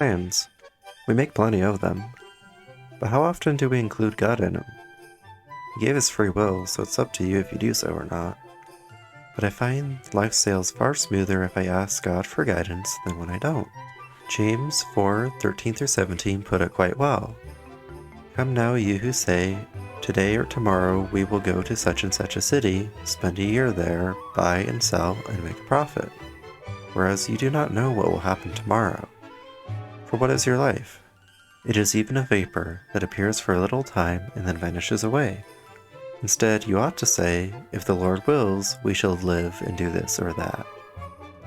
Plans. We make plenty of them. But how often do we include God in them? He gave us free will, so it's up to you if you do so or not. But I find life sails far smoother if I ask God for guidance than when I don't. James 4:13-17 put it quite well. Come now, you who say, today or tomorrow we will go to such and such a city, spend a year there, buy and sell, and make a profit. Whereas you do not know what will happen tomorrow. For what is your life? It is even a vapor that appears for a little time and then vanishes away. Instead, you ought to say, if the Lord wills, we shall live and do this or that.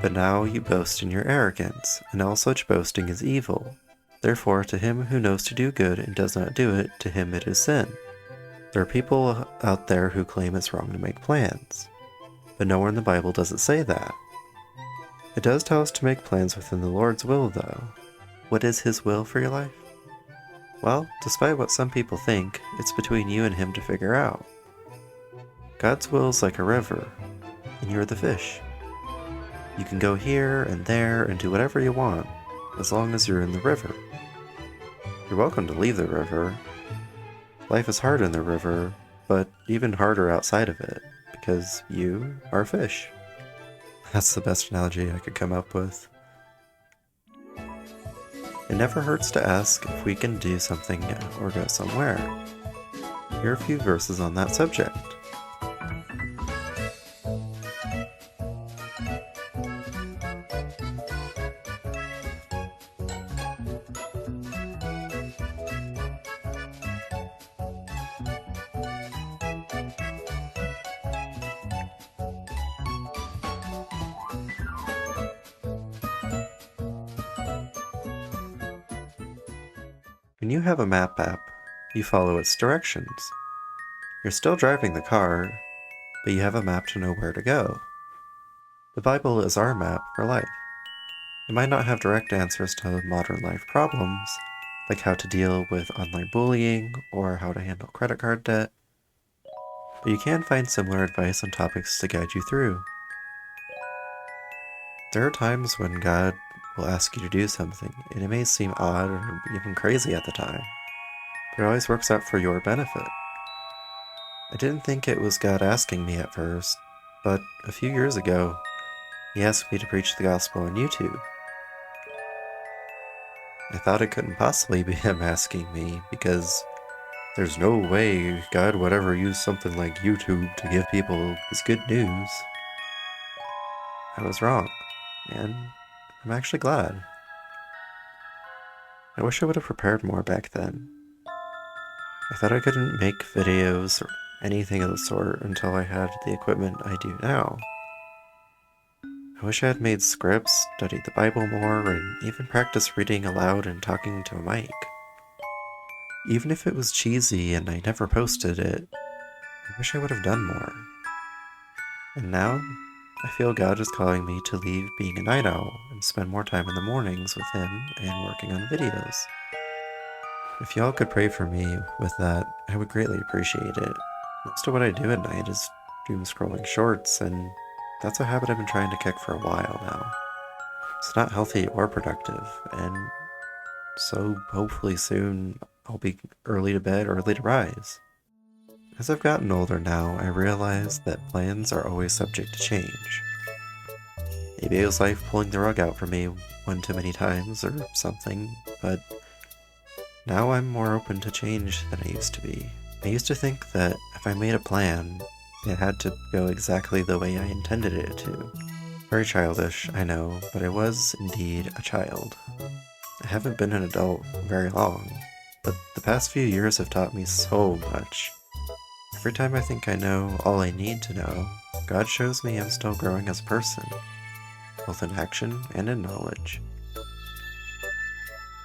But now you boast in your arrogance, and all such boasting is evil. Therefore, to him who knows to do good and does not do it, to him it is sin. There are people out there who claim it's wrong to make plans. But nowhere in the Bible does it say that. It does tell us to make plans within the Lord's will, though. What is His will for your life? Well, despite what some people think, it's between you and Him to figure out. God's will is like a river, and you're the fish. You can go here and there and do whatever you want, as long as you're in the river. You're welcome to leave the river. Life is hard in the river, but even harder outside of it, because you are a fish. That's the best analogy I could come up with. It never hurts to ask if we can do something or go somewhere. Here are a few verses on that subject. When you have a map app, you follow its directions. You're still driving the car, but you have a map to know where to go. The Bible is our map for life. It might not have direct answers to modern life problems, like how to deal with online bullying or how to handle credit card debt, but you can find similar advice on topics to guide you through. There are times when God will ask you to do something, and it may seem odd or even crazy at the time, but it always works out for your benefit. I didn't think it was God asking me at first, but a few years ago, He asked me to preach the gospel on YouTube. I thought it couldn't possibly be Him asking me, because there's no way God would ever use something like YouTube to give people His good news. I was wrong, and I'm actually glad. I wish I would have prepared more back then. I thought I couldn't make videos or anything of the sort until I had the equipment I do now. I wish I had made scripts, studied the Bible more, and even practiced reading aloud and talking to a mic. Even if it was cheesy and I never posted it, I wish I would have done more. And now, I feel God is calling me to leave being a night owl and spend more time in the mornings with Him and working on videos. If y'all could pray for me with that, I would greatly appreciate it. Most of what I do at night is doom scrolling shorts, and that's a habit I've been trying to kick for a while now. It's not healthy or productive, and so hopefully soon I'll be early to bed, early to rise. As I've gotten older now, I realize that plans are always subject to change. Maybe it was life pulling the rug out for me one too many times or something, but now I'm more open to change than I used to be. I used to think that if I made a plan, it had to go exactly the way I intended it to. Very childish, I know, but I was indeed a child. I haven't been an adult very long, but the past few years have taught me so much. Every time I think I know all I need to know, God shows me I'm still growing as a person, both in action and in knowledge.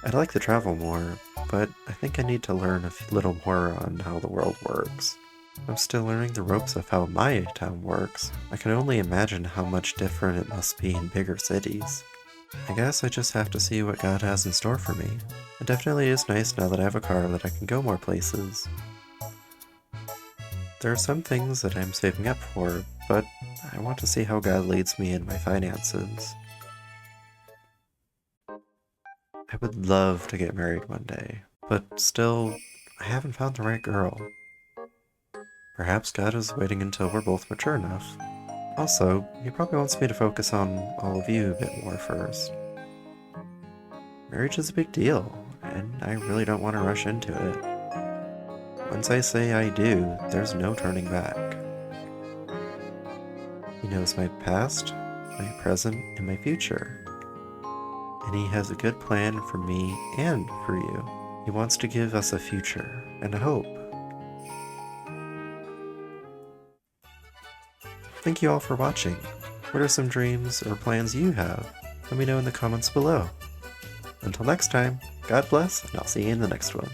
I'd like to travel more, but I think I need to learn a little more on how the world works. I'm still learning the ropes of how my town works. I can only imagine how much different it must be in bigger cities. I guess I just have to see what God has in store for me. It definitely is nice now that I have a car that I can go more places. There are some things that I'm saving up for, but I want to see how God leads me in my finances. I would love to get married one day, but still, I haven't found the right girl. Perhaps God is waiting until we're both mature enough. Also, he probably wants me to focus on all of you a bit more first. Marriage is a big deal, and I really don't want to rush into it. Once I say I do, there's no turning back. He knows my past, my present, and my future. And he has a good plan for me and for you. He wants to give us a future and a hope. Thank you all for watching. What are some dreams or plans you have? Let me know in the comments below. Until next time, God bless, and I'll see you in the next one.